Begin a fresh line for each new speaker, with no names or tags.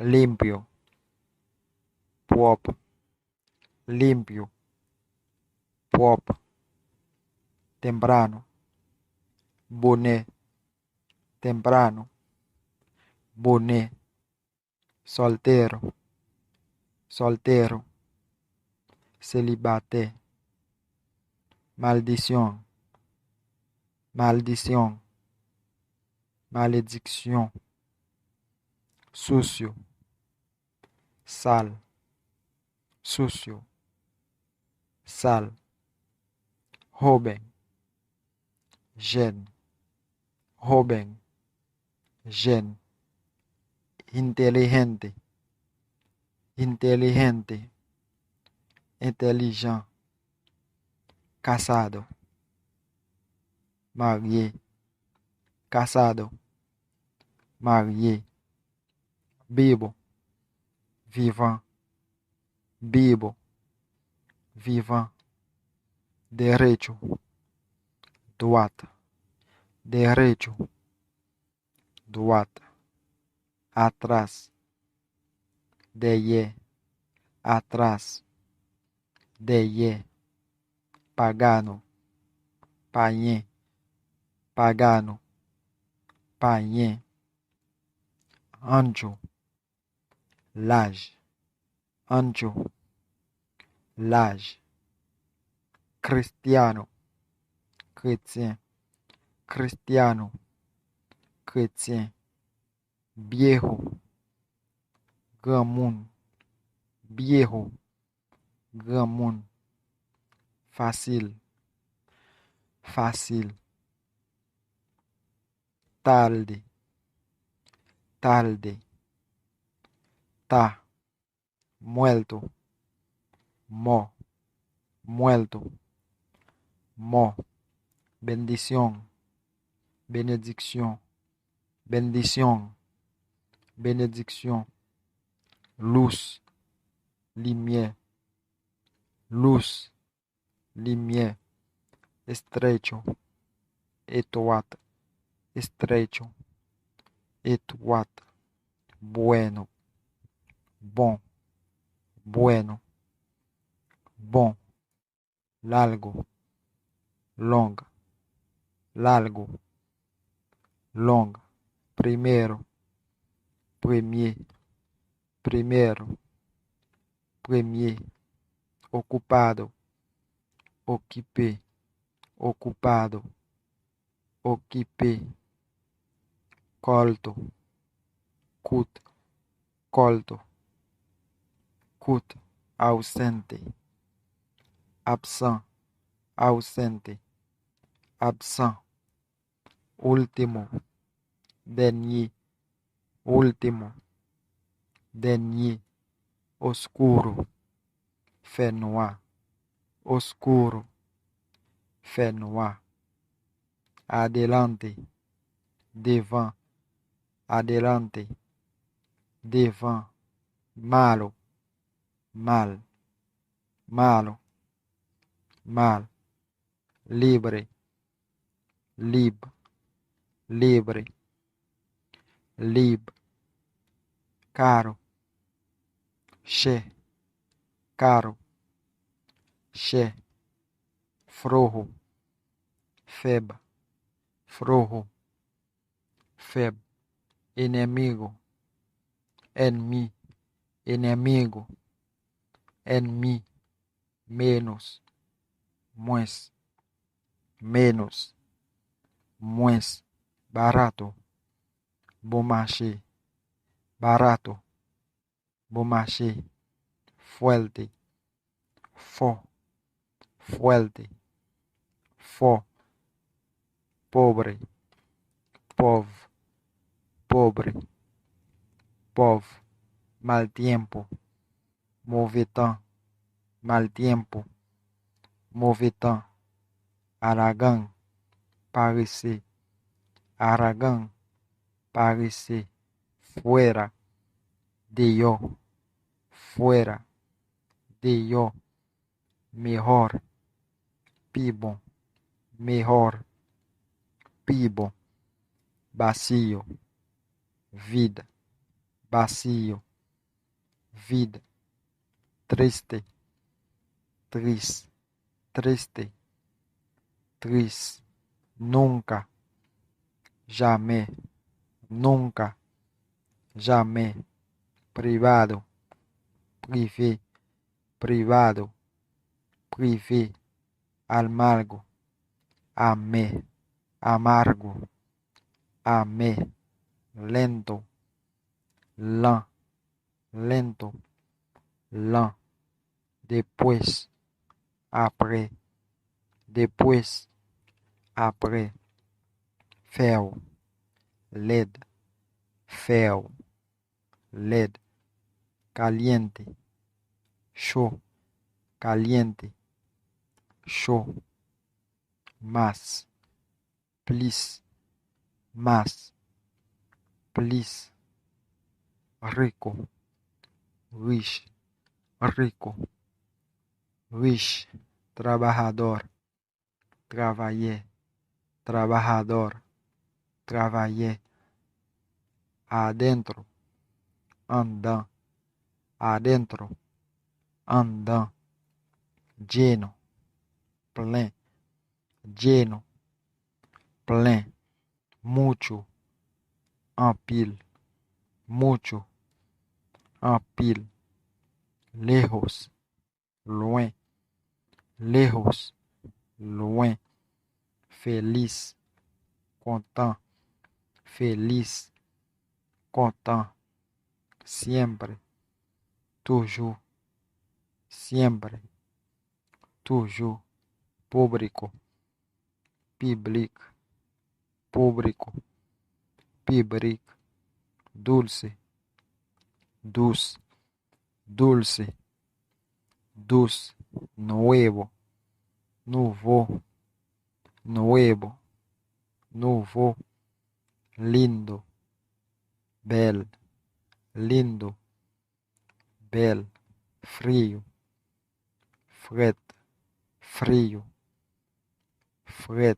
limpio, propre, limpio, propre, temprano, bonnet, temprano, bonnet, soltero, soltero, célibataire, maldición, maldición, malédiction, sucio, sale, sucio, sale, joven, jeune, joven, jeune, inteligente, inteligente, intelligent, casado, marié, casado, marié, vivo, vivant, vivo, vivant, derecho, droite, derecho, droite, atrás, derrière, atrás, derrière, pagano, païen, pagano, païen, ancho, l'âge, ancho, l'âge, cristiano, chrétien, cristiano, chrétien, viejo, grand monde, viejo, grand monde, facile, facile, tarde, tarde, ta, muerto, mo, muerto, mo, bendición, benedicción, bendición, benedicción, luz, lumière, luz, lumière, estrecho, étroite, estrecho, étroite, bueno, bon, bueno, bon, largo, longa, largo, longa, primero, premier, primero, premier, ocupado, occupé, ocupado, occupé, colto, cut, colto, cut, ausente, absent, ausente, absent, último, dernier, último, dernier, oscuro, fait noir, oscuro, fait noir, adelante, devant, adelante, devant, malo, mal, malo, mal, libre, libre, libre, libre, caro, cher, caro, cher, flojo, faible, flojo, faible, enemigo, ennemi, enemigo, ennemi, menos, moins, menos, moins, barato, bon marché, barato, bon marché, fuerte, fort, fuerte, fort, pobre, pauvre, pobre, pauvre, mal tiempo, mauvais temps, mal tiempo, mauvais temps, arrogant, paresseux, arrogant, paresseux, fuera, de yo, fuera, de yo, mejor, pibo, mejor, pibo, vacío, vida, vacío, vide, triste, triste, triste, triste, nunca, jamais, nunca, jamais, privado, privé, privado, privé, amargo, amé, amargo, amé, lento, lent, lento, lent, después, après, después, après, feo, led, feo, led, caliente, chaud, caliente, chaud, más, plus, más, plus, rico, rich, rico, rich, trabajador, travaillé, trabajador, travaillé, adentro, andando, adentro, andando, lleno, plein, lleno, plein, mucho, en pile, mucho, en pile, lejos, loin, lejos, loin, feliz, content, feliz, content, siempre, toujours, siempre, toujours, público, public, público, public, dulce, dulce, dulce, dulce, nuevo, nuevo, nuevo, nuevo, lindo, bel, lindo, bel, frío, fred, frío, fred,